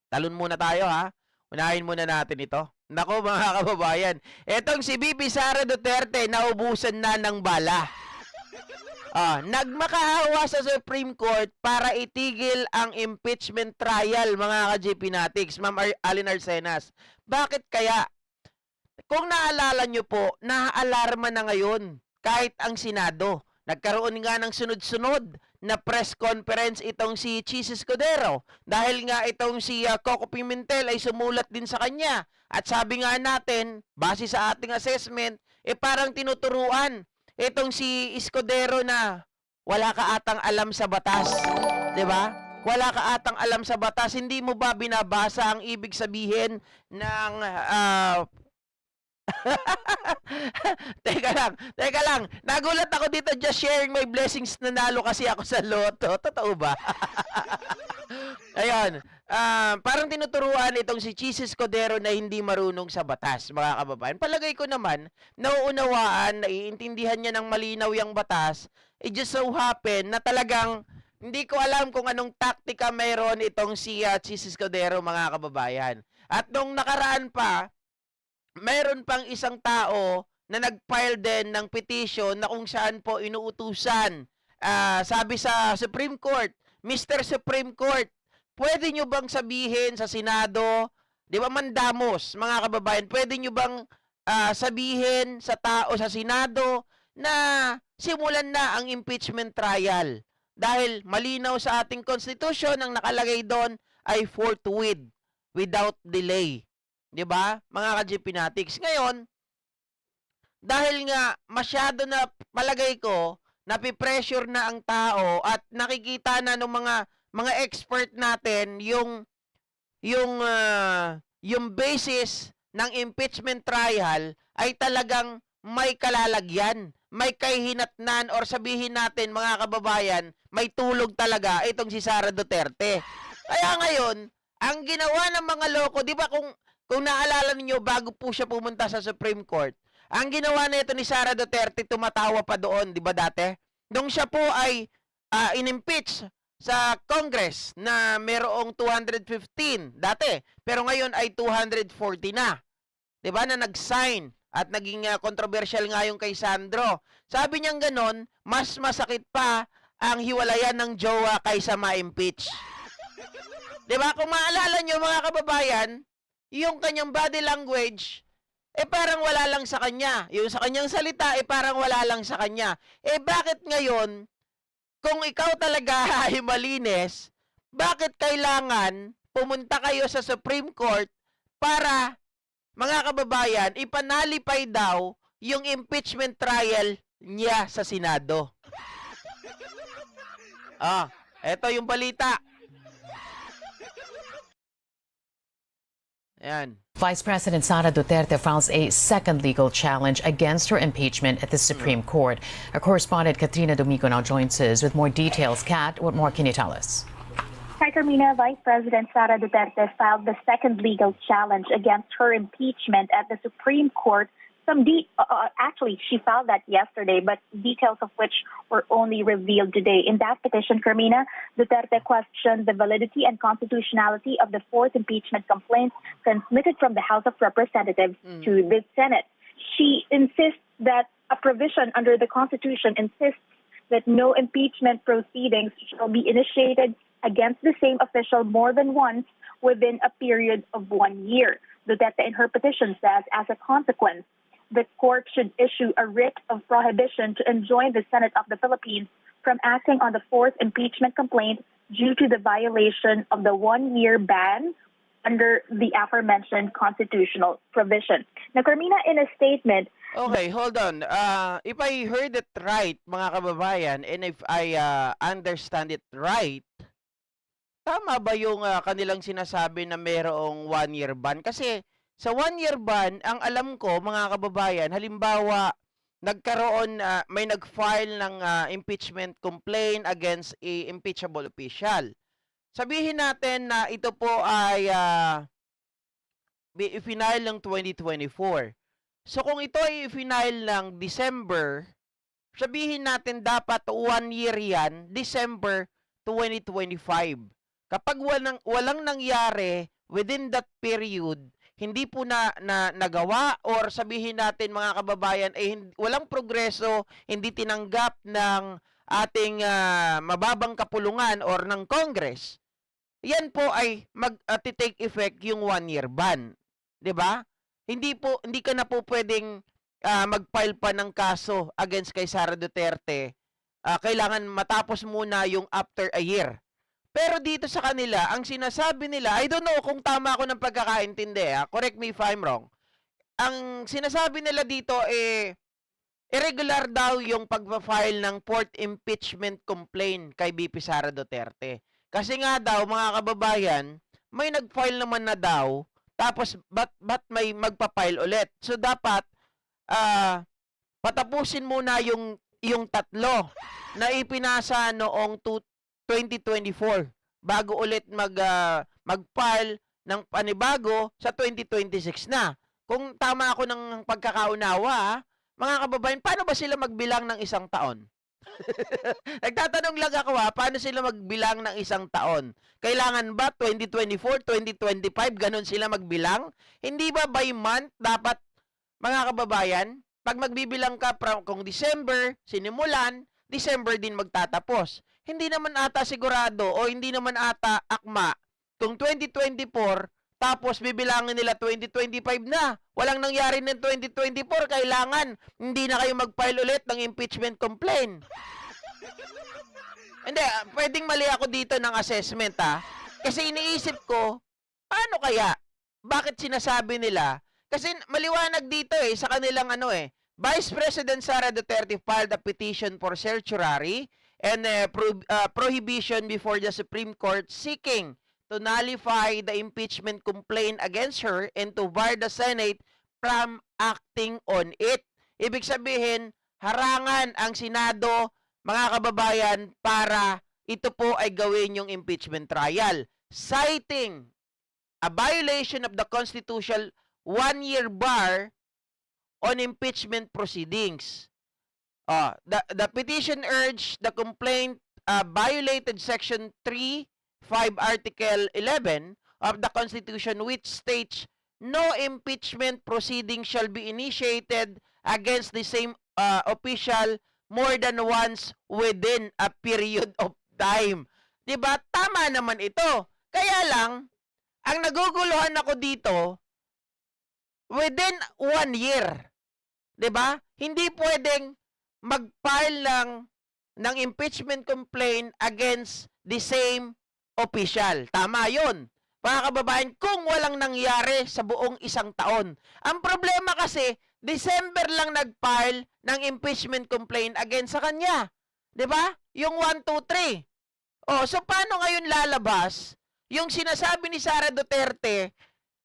Talon muna tayo ha. Unahin muna natin ito. Nako mga kababayan, etong si VP Sara Duterte naubusan na ng bala. Nagmakaawa sa Supreme Court para itigil ang impeachment trial mga ka-GP Natics, Ma'am Alin Arcenas. Bakit kaya? Kung naalala nyo po, naaalarma na ngayon kahit ang Senado. Nagkaroon nga ng sunod-sunod na press conference itong si Chis Escudero dahil nga itong si Coco Pimentel ay sumulat din sa kanya. At sabi nga natin, base sa ating assessment, parang tinuturuan itong si Escudero na wala ka atang alam sa batas. 'Di ba? Wala ka atang alam sa batas. Hindi mo ba binabasa ang ibig sabihin ng teka lang. Nagulat ako dito, just sharing my blessings, nanalo kasi ako sa loto. Totoo ba? Ayun. Parang tinuturuan itong si Chis Escudero na hindi marunong sa batas, mga kababayan. Palagay ko naman, nauunawaan, naiintindihan niya ng malinaw yung batas. It just so happen na talagang hindi ko alam kung anong taktika mayroon itong si Chis Escudero, mga kababayan. At nung nakaraan pa, mayroon pang isang tao na nag-file din ng petition na kung saan po inuutusan. Sabi sa Supreme Court, Mr. Supreme Court, pwede nyo bang sabihin sa Senado, di ba mandamos, mga kababayan, pwede nyo bang sabihin sa tao sa Senado na simulan na ang impeachment trial? Dahil malinaw sa ating Constitution, ang nakalagay doon ay forthwith, without delay. 'Di ba? Mga ka-GP Natics. Ngayon, dahil nga masyado na palagay ko, napipressure na ang tao at nakikita na ng mga expert natin yung basis ng impeachment trial ay talagang may kalalagyan, may kahihinatnan, or sabihin natin mga kababayan, may tulog talaga itong si Sara Duterte. Kaya ngayon, ang ginawa ng mga loko, 'di ba, kung naalala niyo bago po siya pumunta sa Supreme Court, ang ginawa nito ni Sara Duterte, tumatawa pa doon, 'di ba dati? Nung siya po ay inimpeach sa Congress na mayroong 215 dati, pero ngayon ay 240 na. 'Di ba, na nag-sign at naging controversial nga yung kay Sandro. Sabi niyang ganon, mas masakit pa ang hiwalayan ng jowa kaysa ma-impeach. 'Di ba? Kung maalala niyo mga kababayan, yung kanyang body language, parang wala lang sa kanya. Yung sa kanyang salita, parang wala lang sa kanya. Bakit ngayon, kung ikaw talaga ay malinis, bakit kailangan pumunta kayo sa Supreme Court para, mga kababayan, ipanalipay daw yung impeachment trial niya sa Senado? Eto yung balita. Ayan. Vice President Sara Duterte files a second legal challenge against her impeachment at the Supreme Court. Our correspondent Katrina Domingo now joins us with more details. Kat, what more can you tell us? Hi, Carmina. Vice President Sara Duterte filed the second legal challenge against her impeachment at the Supreme Court. Actually, she filed that yesterday, but details of which were only revealed today. In that petition, Carmina, Duterte questioned the validity and constitutionality of the fourth impeachment complaint transmitted from the House of Representatives to the Senate. She insists that a provision under the Constitution insists that no impeachment proceedings shall be initiated against the same official more than once within a period of 1 year. Duterte in her petition says, as a consequence, the court should issue a writ of prohibition to enjoin the Senate of the Philippines from acting on the fourth impeachment complaint due to the violation of the 1-year ban under the aforementioned constitutional provision. Now, Carmina, in a statement... Okay, hold on. If I heard it right, mga kababayan, and if I understand it right, tama ba yung kanilang sinasabi na mayroong 1-year ban? Kasi sa 1-year ban, ang alam ko, mga kababayan, halimbawa, may nag-file ng impeachment complaint against a impeachable official. Sabihin natin na ito po ay i-file ng 2024. So kung ito ay i-file ng December, sabihin natin dapat 1 year yan, December 2025. Kapag walang nangyari within that period, hindi po nagawa or sabihin natin mga kababayan walang progreso, hindi tinanggap ng ating mababang kapulungan or ng Congress, yan po ay mag-take effect yung 1-year ban. 'Di ba? Hindi ka na po pwedeng mag-file pa ng kaso against kay Sara Duterte. Kailangan matapos muna yung after a year. Pero dito sa kanila, ang sinasabi nila, I don't know kung tama ako ng pagkakaintindi, correct me if I'm wrong. Ang sinasabi nila dito irregular daw yung pagpa-file ng fourth impeachment complaint kay BP Sara Duterte. Kasi nga daw, mga kababayan, may nag-file naman na daw, tapos ba't may magpa-file ulit? So dapat patapusin muna yung tatlo na ipinasa noong 2024 bago ulit mag-file ng panibago sa 2026 na. Kung tama ako ng pagkakaunawa, mga kababayan, paano ba sila magbilang ng isang taon? Nagtatanong lang ako paano sila magbilang ng isang taon? Kailangan ba 2024, 2025, ganun sila magbilang? Hindi ba by month dapat, mga kababayan, pag magbibilang ka kung December, sinimulan, December din magtatapos. Hindi naman ata sigurado o hindi naman ata akma kung 2024 tapos bibilangin nila 2025 na. Walang nangyari ng 2024, kailangan hindi na kayo mag-file ulit ng impeachment complaint. Hindi, pwedeng mali ako dito ng assessment Kasi iniisip ko, paano kaya? Bakit sinasabi nila? Kasi maliwanag dito sa kanilang Vice President Sara Duterte filed a petition for certiorari and prohibition before the Supreme Court seeking to nullify the impeachment complaint against her and to bar the Senate from acting on it. Ibig sabihin, harangan ang Senado, mga kababayan, para ito po ay gawin yung impeachment trial. Citing a violation of the constitutional 1-year bar on impeachment proceedings. The petition urged the complaint violated Section 3, 5, Article 11 of the Constitution, which states no impeachment proceeding shall be initiated against the same official more than once within a period of time. Diba? Tama naman ito. Kaya lang, ang naguguluhan ako dito, within 1 year. Diba? Hindi pwedeng mag-file ng impeachment complaint against the same official. Tama yun. Mga kababayan, kung walang nangyari sa buong isang taon. Ang problema kasi, December lang nag-file ng impeachment complaint against sa kanya. 'Di ba? Yung 1, 2, 3. So paano ngayon lalabas yung sinasabi ni Sara Duterte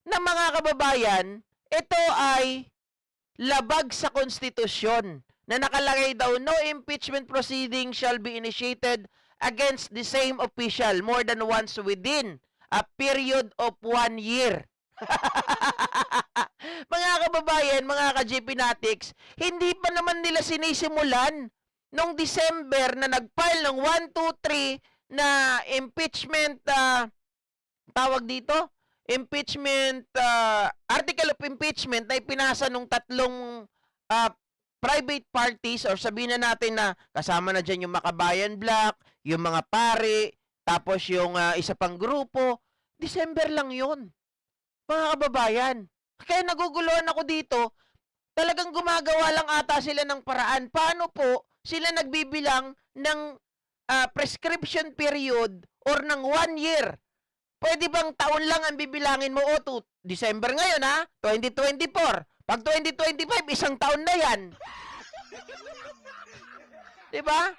na, mga kababayan, ito ay labag sa konstitusyon na nakalagay daw, no impeachment proceeding shall be initiated against the same official more than once within a period of 1 year. Mga kababayan, mga ka-GP Natics, hindi pa naman nila sinisimulan nung December na nag-file ng 1, 2, 3 na impeachment, tawag dito, impeachment, article of impeachment na ipinasa nung tatlong private parties, or sabihin na natin na kasama na dyan yung Makabayan Black, yung mga pare, tapos yung isa pang grupo. December lang yun, mga kababayan. Kaya naguguluhan ako dito, talagang gumagawa lang ata sila ng paraan. Paano po sila nagbibilang ng prescription period or ng 1 year? Pwede bang taon lang ang bibilangin mo? December ngayon 2024. Pag 2025, isang taon na yan. Diba?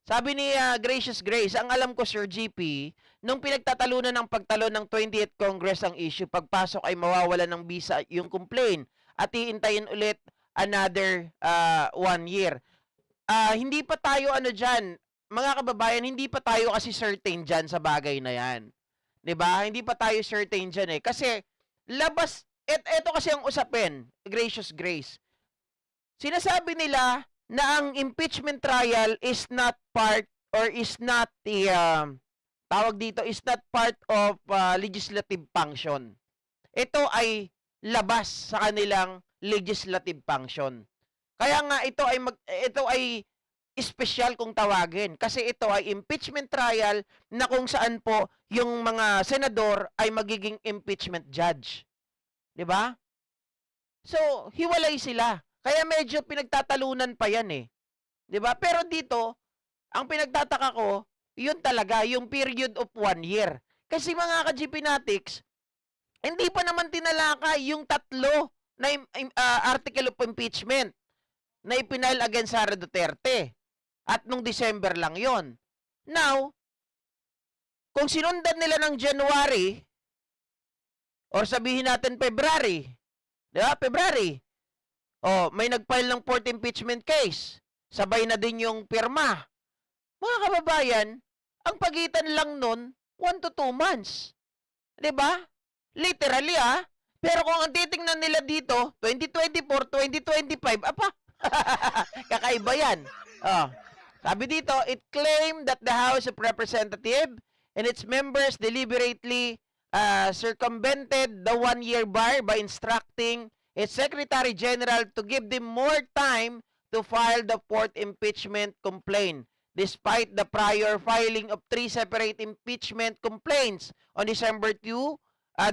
Sabi ni Gracious Grace, ang alam ko, Sir GP, nung pinagtatalunan ng pagtalon ng 20th Congress ang issue, pagpasok ay mawawalan ng visa yung complaint at iintayin ulit another 1 year. Hindi pa tayo dyan, mga kababayan, hindi pa tayo kasi certain dyan sa bagay na yan. 'Di ba? Hindi pa tayo certain dyan kasi labas, eto kasi ang usapin, Gracious Grace. Sinasabi nila na ang impeachment trial is not part or is not the tawag dito, is not part of legislative function. Ito ay labas sa kanilang legislative function. Kaya nga ito ay espesyal kung tawagin kasi ito ay impeachment trial na kung saan po yung mga senador ay magiging impeachment judge. 'Di ba? So, hiwalay sila. Kaya medyo pinagtatalunan pa 'yan eh. 'Di ba? Pero dito, ang pinagtataka ko, yun talaga yung period of 1 year. Kasi mga ka-GPnatics, hindi pa naman tinalakay yung tatlo na article of impeachment na ipinail against Sara Duterte. At nung December lang yon. Now, kung sinundan nila ng January, or sabihin natin February, di ba? February, may nag-file ng 4th impeachment case. Sabay na din yung pirma. Mga kababayan, ang pagitan lang nun, 1 to 2 months. Di ba? Literally, Pero kung ang titingnan nila dito, 2024, 2025, apa? Kakaiba yan. Sabi dito, it claimed that the House of Representatives and its members deliberately circumvented the 1-year bar by instructing its Secretary General to give them more time to file the 4th impeachment complaint, despite the prior filing of 3 separate impeachment complaints on December 2,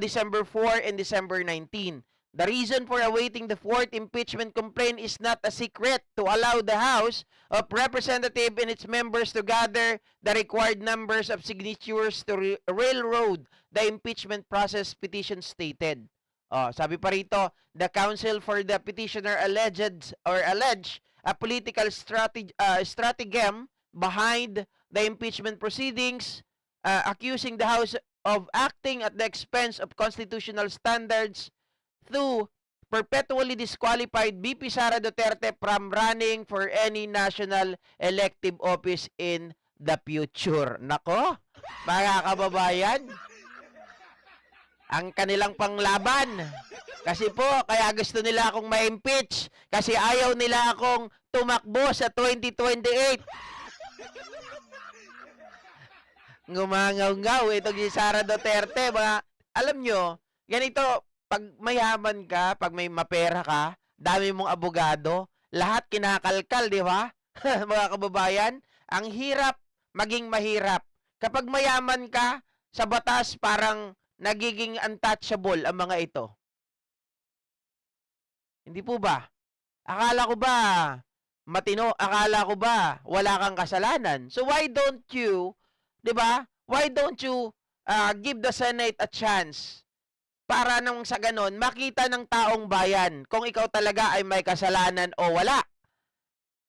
December 4, and December 19. The reason for awaiting the 4th impeachment complaint is not a secret: to allow the House of Representatives and its members to gather the required numbers of signatures to railroad the impeachment process, petition stated. Sabi pa rito, the counsel for the petitioner alleged a political stratagem behind the impeachment proceedings, accusing the House of acting at the expense of constitutional standards to perpetually disqualified BP Sara Duterte from running for any national elective office in the future. Nako, mga kababayan, ang kanilang panglaban. Kasi po, kaya gusto nila akong ma-impeach kasi ayaw nila akong tumakbo sa 2028. Ngumangaw-ngaw itong si Sara Duterte. Alam nyo, ganito, pag mayaman ka, pag may mapera ka, dami mong abogado, lahat kinakalkal, di ba? Mga kababayan, ang hirap maging mahirap. Kapag mayaman ka, sa batas parang nagiging untouchable ang mga ito. Hindi po ba? Akala ko ba matino? Akala ko ba wala kang kasalanan? So why don't you, di ba? Why don't you give the Senate a chance? Para nang sa ganon, makita ng taong bayan kung ikaw talaga ay may kasalanan o wala.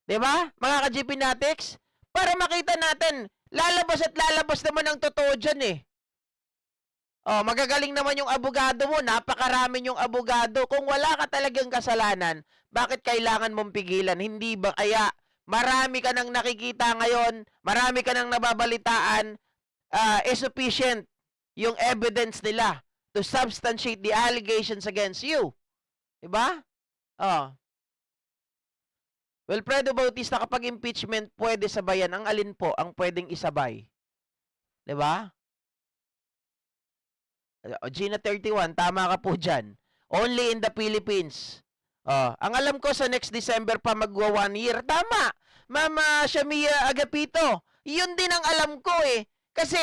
Diba? Mga ka-GPnatics? Para makita natin, lalabas at lalabas naman ang totoo dyan eh. Magagaling naman yung abogado mo, napakarami yung abogado. Kung wala ka talagang kasalanan, bakit kailangan mong pigilan? Hindi ba kaya marami ka nang nakikita ngayon, marami ka nang nababalitaan, sufficient yung evidence nila to substantiate the allegations against you. Diba? Well, Fredo Bautista, kapag impeachment pwede sabayan, ang alin po ang pwedeng isabay? Diba? Gina 31, tama ka po dyan. Only in the Philippines. Ang alam ko sa next December pa magwa 1 year. Tama! Mama Shamia Agapito. Yun din ang alam ko eh. Kasi,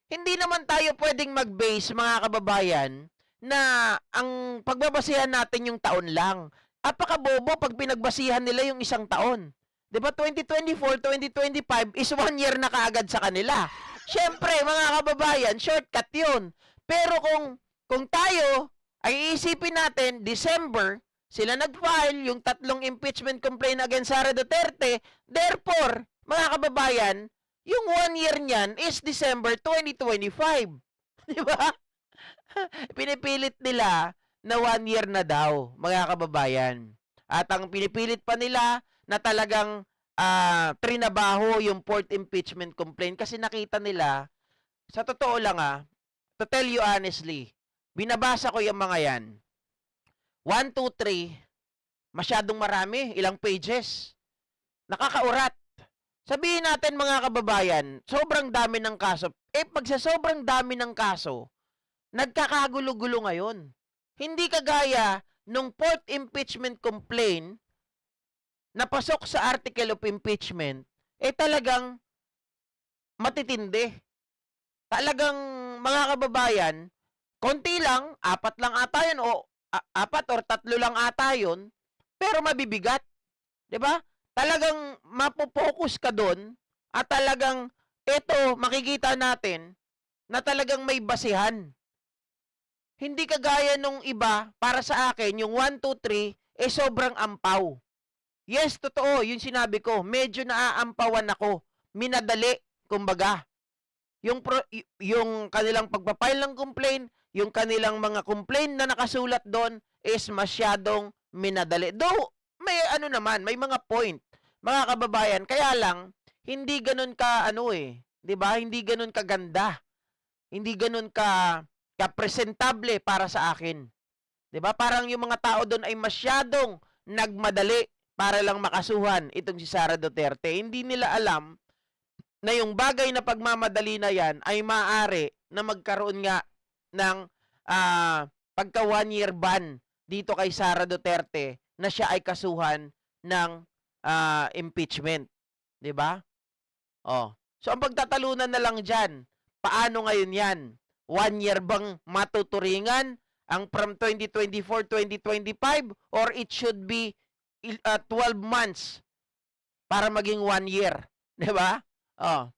hindi naman tayo pwedeng mag-base, mga kababayan, na ang pagbabasihan natin yung taon lang. Apakabobo pag pinagbasihan nila yung isang taon. 'Di ba 2024, 2025 is 1 year na kaagad sa kanila. Siyempre, mga kababayan, shortcut 'yun. Pero kung tayo ay iisipin natin, December, sila nag-file yung 3 impeachment complaint against Sara Duterte. Therefore, mga kababayan, yung 1 year niyan is December 2025. Di ba? Pinipilit nila na 1 year na daw, mga kababayan. At ang pinipilit pa nila na talagang trinabaho yung 4th impeachment complaint kasi nakita nila, sa totoo lang to tell you honestly, binabasa ko yung mga yan. 1, 2, 3, masyadong marami, ilang pages. Nakakaurat. Sabihin natin mga kababayan, sobrang dami ng kaso. Pag sa sobrang dami ng kaso, nagkakagulo-gulo ngayon. Hindi kagaya nung fourth impeachment complaint na pasok sa article of impeachment, talagang matitindi. Talagang mga kababayan, konti lang, 4 lang ata yun, o 4 or 3 lang ata yun, pero mabibigat. 'Di ba? Talagang mapopokus ka doon at talagang ito makikita natin na talagang may basihan. Hindi kagaya nung iba, para sa akin, yung 1, 2, 3, sobrang ampaw. Yes, totoo, yung sinabi ko, medyo naaampawan ako. Minadali, kumbaga. Yung kanilang pagpapile ng complaint, yung kanilang mga complaint na nakasulat doon is masyadong minadali. Though, may naman, may mga point, mga kababayan, kaya lang, hindi ganun ka, 'di ba? Hindi ganun kaganda. Hindi ganun ka presentable para sa akin. 'Di ba? Parang yung mga tao doon ay masyadong nagmadali para lang makasuhan itong si Sara Duterte. Hindi nila alam na yung bagay na pagmamadali na yan ay maaari na magkaroon nga ng pagka 1-year ban dito kay Sara Duterte na siya ay kasuhan ng impeachment. 'Di ba? Oh. So ang pagtatalunan na lang diyan, paano ngayon 'yan? 1 year bang matuturingan ang from 2024-2025 or it should be 12 months para maging 1 year, 'di ba? Oh.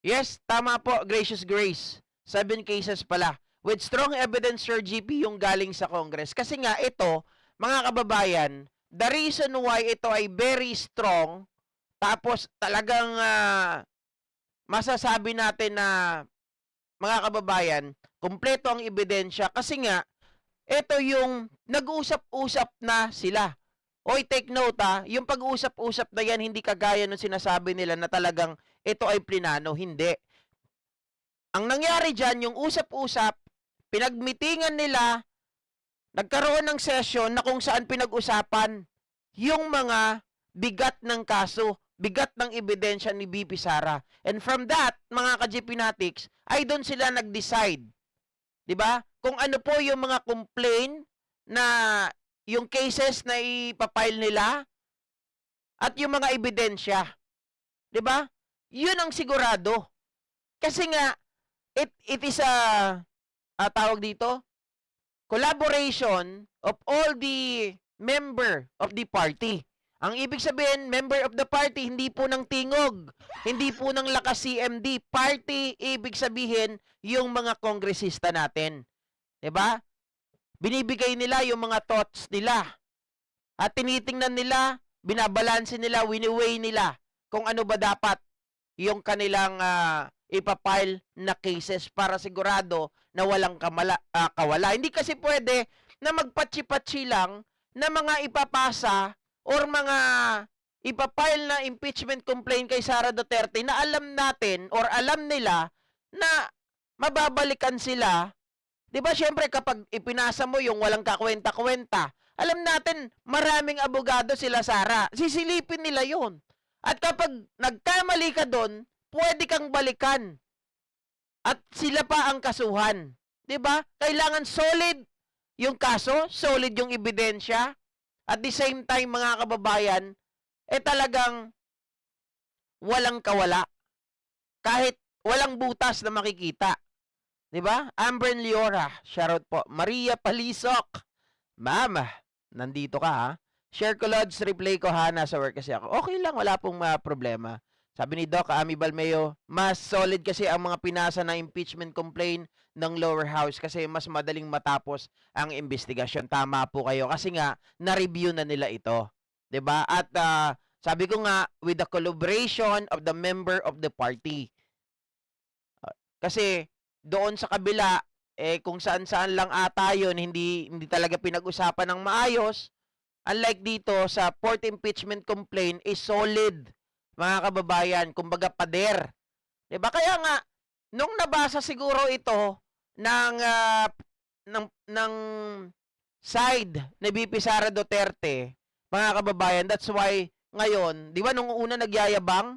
Yes, tama po, Gracious Grace. 7 cases pala. With strong evidence, Sir GP, yung galing sa Congress. Kasi nga, ito, mga kababayan, the reason why ito ay very strong, tapos talagang masasabi natin na, mga kababayan, kumpleto ang ebidensya. Kasi nga, ito yung nag-uusap-usap na sila. Oy, take note yung pag-uusap-usap na yan, hindi kagaya nung sinasabi nila na talagang ito ay plinano. Hindi. Ang nangyari dyan, yung usap-usap, pinagmitingan nila, nagkaroon ng session na kung saan pinag-usapan yung mga bigat ng kaso, bigat ng ebidensya ni BP Sara. And from that, mga ka-GP Natics, ay doon sila nag-decide. 'Di ba? Kung ano po yung mga complaint na yung cases na ipapile nila at yung mga ebidensya. 'Di ba? Yun ang sigurado. Kasi nga it is tawag dito, collaboration of all the member of the party. Ang ibig sabihin, member of the party, hindi po ng tingog, hindi po ng lakas CMD. Party, ibig sabihin, yung mga kongresista natin. 'Di ba? Binibigay nila yung mga thoughts nila. At tinitingnan nila, binabalanse nila, wini-weigh nila kung ano ba dapat yung kanilang ipapile na cases para sigurado na walang kawala. Hindi kasi pwede na magpatsi-patsi lang na mga ipapasa or mga ipapile na impeachment complaint kay Sara Duterte na alam natin or alam nila na mababalikan sila. 'Di ba, syempre kapag ipinasa mo yung walang kakwenta-kwenta, alam natin maraming abogado sila, Sara. Sisilipin nila 'yon. At kapag nagkamali ka doon, pwede kang balikan. At sila pa ang kasuhan. 'Di ba? Kailangan solid yung kaso, solid yung ebidensya. At the same time, mga kababayan, talagang walang kawala. Kahit walang butas na makikita. 'Di ba? Ambren Liora, shoutout po. Maria Palisok. Ma'am, nandito ka ha? Share ko loads, replay ko ha, nasa work kasi ako. Okay lang, wala pong problema. Sabi ni Doc Ami Balmeo, mas solid kasi ang mga pinasa na impeachment complaint ng lower house kasi mas madaling matapos ang investigasyon. Tama po kayo kasi nga na-review na nila ito. 'Di ba? At sabi ko nga, with the collaboration of the member of the party. Kasi doon sa kabila, kung saan-saan lang ata yun, hindi talaga pinag-usapan ng maayos. Unlike dito, sa fourth impeachment complaint is solid, mga kababayan, kumbaga pader. 'Di ba? Kaya nga, nung nabasa siguro ito ng side ni BP Sara Duterte, mga kababayan, that's why ngayon, di ba nung una nagyayabang?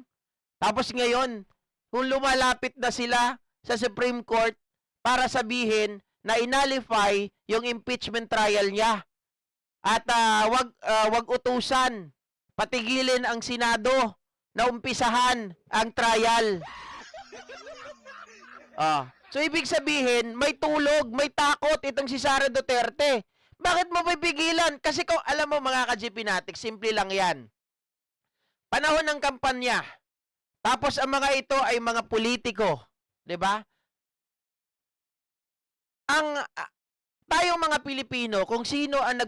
Tapos ngayon, kung lumalapit na sila sa Supreme Court para sabihin na inalify yung impeachment trial niya. At wag utusan, patigilin ang Senado na umpisahan ang trial. So ibig sabihin, may tulog, may takot itong si Sara Duterte. Bakit mo pipigilan? Kasi kung alam mo mga ka-GP simple lang yan. Panahon ng kampanya, tapos ang mga ito ay mga politiko, 'di ba? Tayong mga Pilipino, kung sino ang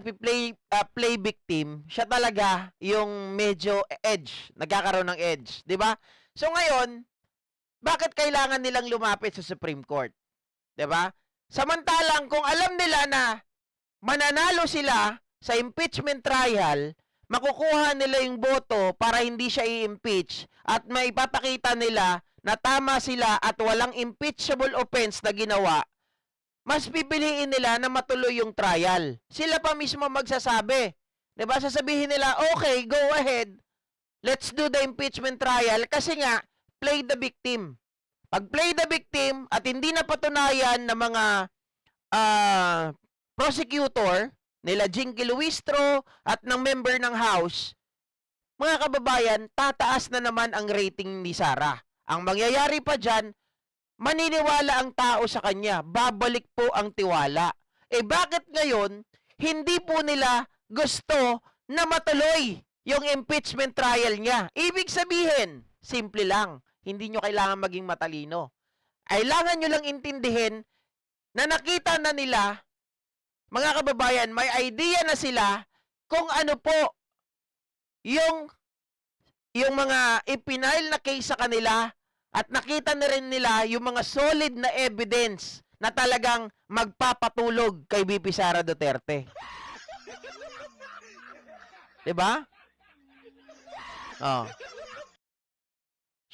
play victim, siya talaga yung medyo edge, nagkakaroon ng edge, 'di ba? So ngayon, bakit kailangan nilang lumapit sa Supreme Court? 'Di ba? Samantalang kung alam nila na mananalo sila sa impeachment trial, makukuha nila yung boto para hindi siya i-impeach at maipapakita nila na tama sila at walang impeachable offense na ginawa, mas pipiliin nila na matuloy yung trial. Sila pa mismo magsasabi. 'Di ba? Sasabihin nila, okay, go ahead. Let's do the impeachment trial kasi nga, play the victim. Pag play the victim at hindi na patunayan ng mga prosecutor, nila Jinky Luistro at ng member ng House, mga kababayan, tataas na naman ang rating ni Sara. Ang mangyayari pa dyan, maniniwala ang tao sa kanya. Babalik po ang tiwala. Bakit ngayon, hindi po nila gusto na matuloy yung impeachment trial niya? Ibig sabihin, simple lang. Hindi nyo kailangan maging matalino. Kailangan nyo lang intindihin na nakita na nila, mga kababayan, may idea na sila kung ano po yung mga ipinail na case sa kanila at nakita na rin nila yung mga solid na evidence na talagang magpapatulog kay VP Sara Duterte. 'Di ba?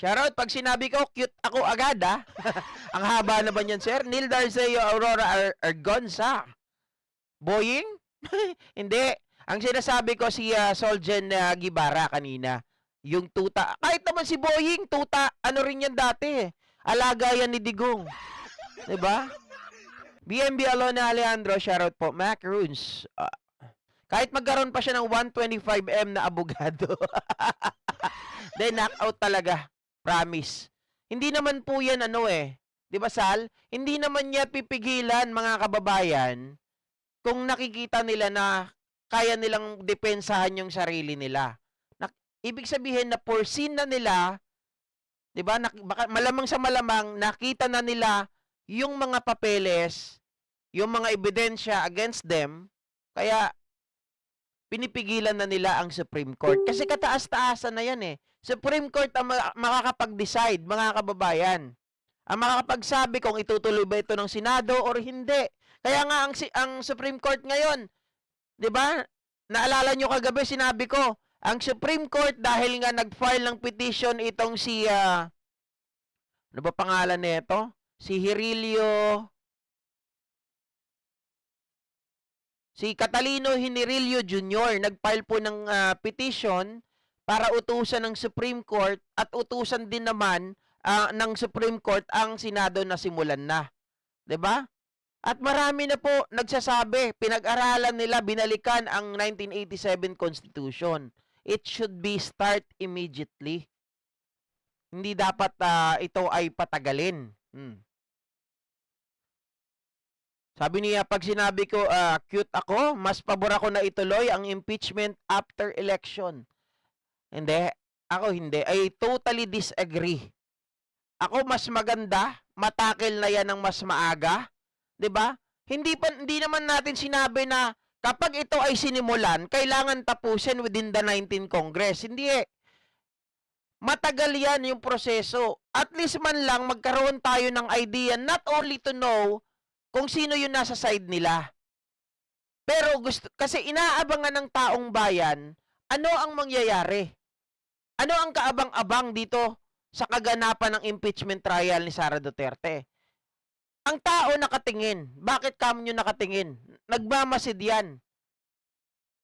Shoutout, pag sinabi ko, cute ako agad, ha? Ang haba na ba niyan, sir? Neil Darceo Aurora Argonza. Boying? Hindi. Ang sinasabi ko si Soljen Gibara kanina. Yung tuta. Kahit naman si Boying, tuta. Ano rin yan dati, alaga yan ni Digong. 'Di ba? BMB Alona Alejandro, shoutout po. Macaroons. Kahit magkaroon pa siya ng 125M na abogado. Then knockout talaga. Promise. Hindi naman po yan 'di ba Sal? Hindi naman niya pipigilan mga kababayan kung nakikita nila na kaya nilang depensahan yung sarili nila. Ibig sabihin na foreseen na nila, 'di ba? Malamang sa malamang nakita na nila yung mga papeles, yung mga ebidensya against them, kaya pinipigilan na nila ang Supreme Court. Kasi kataas-taasan na yan Supreme Court ang makakapag-decide, mga kababayan. Ang makakapagsabi kung itutuloy ba ito ng Senado or hindi. Kaya nga ang Supreme Court ngayon, 'di ba? Naalala nyo kagabi sinabi ko, ang Supreme Court dahil nga nag-file ng petition itong si ano ba pangalan nito? Si Catalino Hinirilio Jr. nag-file po ng petition para utusan ng Supreme Court at utusan din naman ng Supreme Court ang Senado na simulan na. 'Di ba? At marami na po nagsasabi, pinag-aralan nila, binalikan ang 1987 Constitution. It should be start immediately. Hindi dapat ito ay patagalin. Sabi niya, pag sinabi ko, cute ako, mas pabor ako na ituloy ang impeachment after election. Hindi. Ako hindi. I totally disagree. Ako mas maganda, matakil na yan ng mas maaga. 'Di ba? Hindi naman natin sinabi na kapag ito ay sinimulan, kailangan tapusin within the 19th Congress. Hindi Matagal yan yung proseso. At least man lang magkaroon tayo ng idea, not only to know kung sino yung nasa side nila. Pero kasi inaabangan ng taong bayan, ano ang mangyayari? Ano ang kaabang-abang dito sa kaganapan ng impeachment trial ni Sara Duterte? Ang tao nakatingin. Bakit kamo nyo nakatingin? Nagmamasid yan.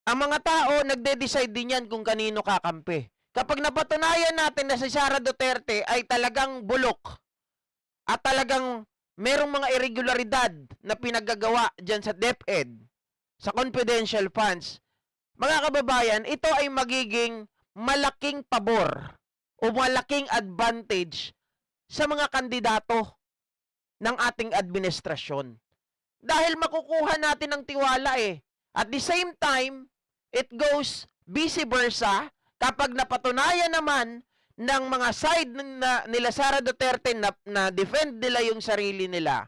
Ang mga tao, nagde-decide din yan kung kanino kakampi. Kapag napatunayan natin na si Sara Duterte ay talagang bulok at talagang merong mga irregularidad na pinagagawa dyan sa DepEd, sa confidential funds, mga kababayan, ito ay magiging malaking pabor o malaking advantage sa mga kandidato ng ating administrasyon. Dahil makukuha natin ang tiwala eh. At the same time, it goes vice versa kapag napatunayan naman ng mga side nila Sara Duterte na defend nila yung sarili nila,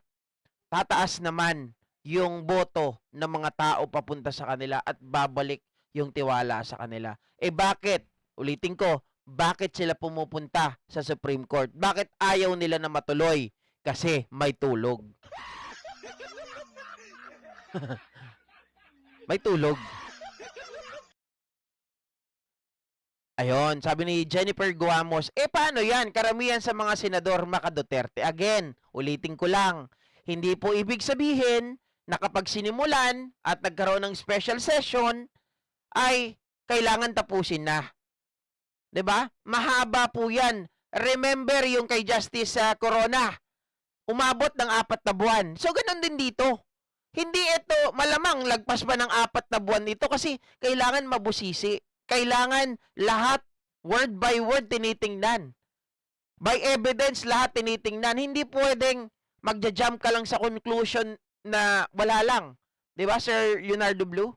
tataas naman yung boto ng mga tao papunta sa kanila at babalik yung tiwala sa kanila. Eh bakit? Ulitin ko, bakit sila pumupunta sa Supreme Court? Bakit ayaw nila na matuloy? Kasi may tulog. May tulog. Ayon, sabi ni Jennifer Guamos, paano yan? Karamihan sa mga senador maka-Duterte. Again, ulitin ko lang, hindi po ibig sabihin na kapag sinimulan at nagkaroon ng special session, ay kailangan tapusin na. 'Di ba? Mahaba po yan. Remember yung kay Justice Corona, umabot ng 4 na buwan. So, ganun din dito. Hindi ito, malamang lagpas pa ng 4 na buwan ito kasi kailangan mabusisi. Kailangan lahat, word by word, tinitingnan. By evidence, lahat tinitingnan. Hindi pwedeng magja-jump ka lang sa conclusion na wala lang. 'Di ba, Sir Leonardo Blue?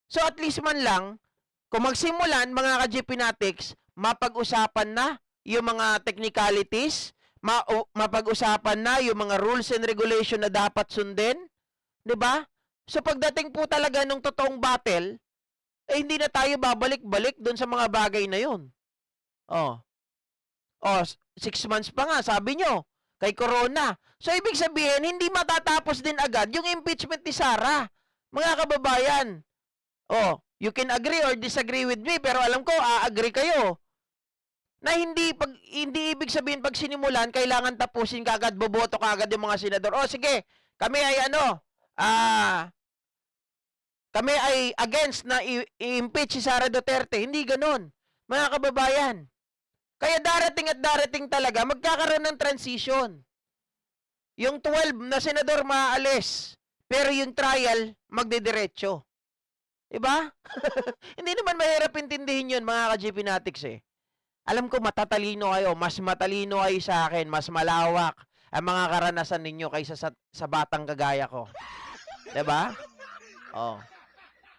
So, at least man lang, kung magsimulan, mga ka-GP Natics, mapag-usapan na yung mga technicalities, mapag-usapan na yung mga rules and regulation na dapat sundin. 'Di ba? So, pagdating po talaga ng totoong battle, hindi na tayo babalik-balik doon sa mga bagay na yun. Oh. 6 months pa nga, sabi nyo, kay Corona. So, ibig sabihin, hindi matatapos din agad yung impeachment ni Sara. Mga kababayan, you can agree or disagree with me, pero alam ko, agree kayo. Na hindi ibig sabihin pag sinimulan, kailangan tapusin kagad, boboto kagad yung mga senador. Sige, kami ay kami ay against na i-impeach si Sara Duterte. Hindi ganon, mga kababayan. Kaya darating at darating talaga, magkakaroon ng transition. Yung 12 na senador maaalis, pero yung trial, magdidiretso. Diba? Hindi naman mahirap intindihin yun, mga ka-GP Natics eh. Alam ko matatalino kayo, mas matalino kayo sa akin, mas malawak ang mga karanasan ninyo kaysa sa batang kagaya ko. Diba?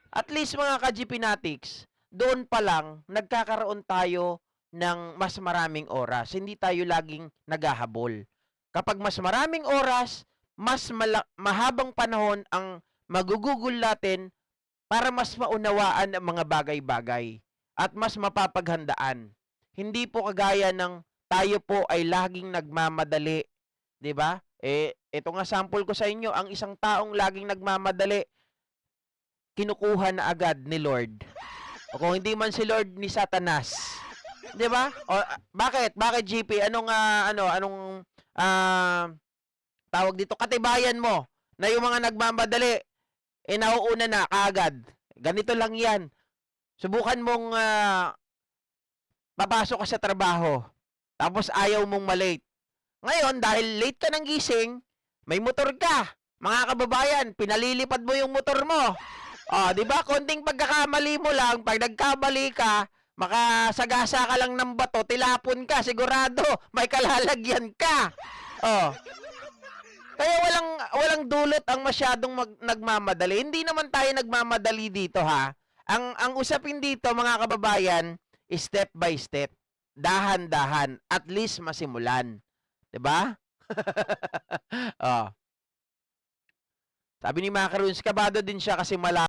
At least mga ka-GP Natics, doon pa lang nagkakaroon tayo ng mas maraming oras. Hindi tayo laging naghahabol. Kapag mas maraming oras, mas mahabang panahon ang magugugol natin para mas maunawaan ang mga bagay-bagay at mas mapapaghandaan. Hindi po kagaya ng tayo po ay laging nagmamadali. 'Di ba? Ito nga sample ko sa inyo, ang isang taong laging nagmamadali, kinukuha na agad ni Lord. O kung hindi man si Lord, ni Satanas. 'Di ba? Bakit? Bakit GP? Anong tawag dito? Katibayan mo na yung mga nagmamadali nauuna na kaagad. Ganito lang 'yan. Subukan mong papasok ka sa trabaho. Tapos ayaw mong malate. Ngayon, dahil late ka ng gising, may motor ka. Mga kababayan, pinalilipad mo yung motor mo. 'Di ba? Konting pagkakamali mo lang, pag nagkamali ka, makasagasa ka lang ng bato, tilapon ka, sigurado, may kalalagyan ka. Kaya walang dulot ang masyadong nagmamadali. Hindi naman tayo nagmamadali dito, ha. Ang usapin dito, mga kababayan, step by step, dahan-dahan, at least masimulan. 'Di ba? Sabi ni Macaroons, kabado din siya kasi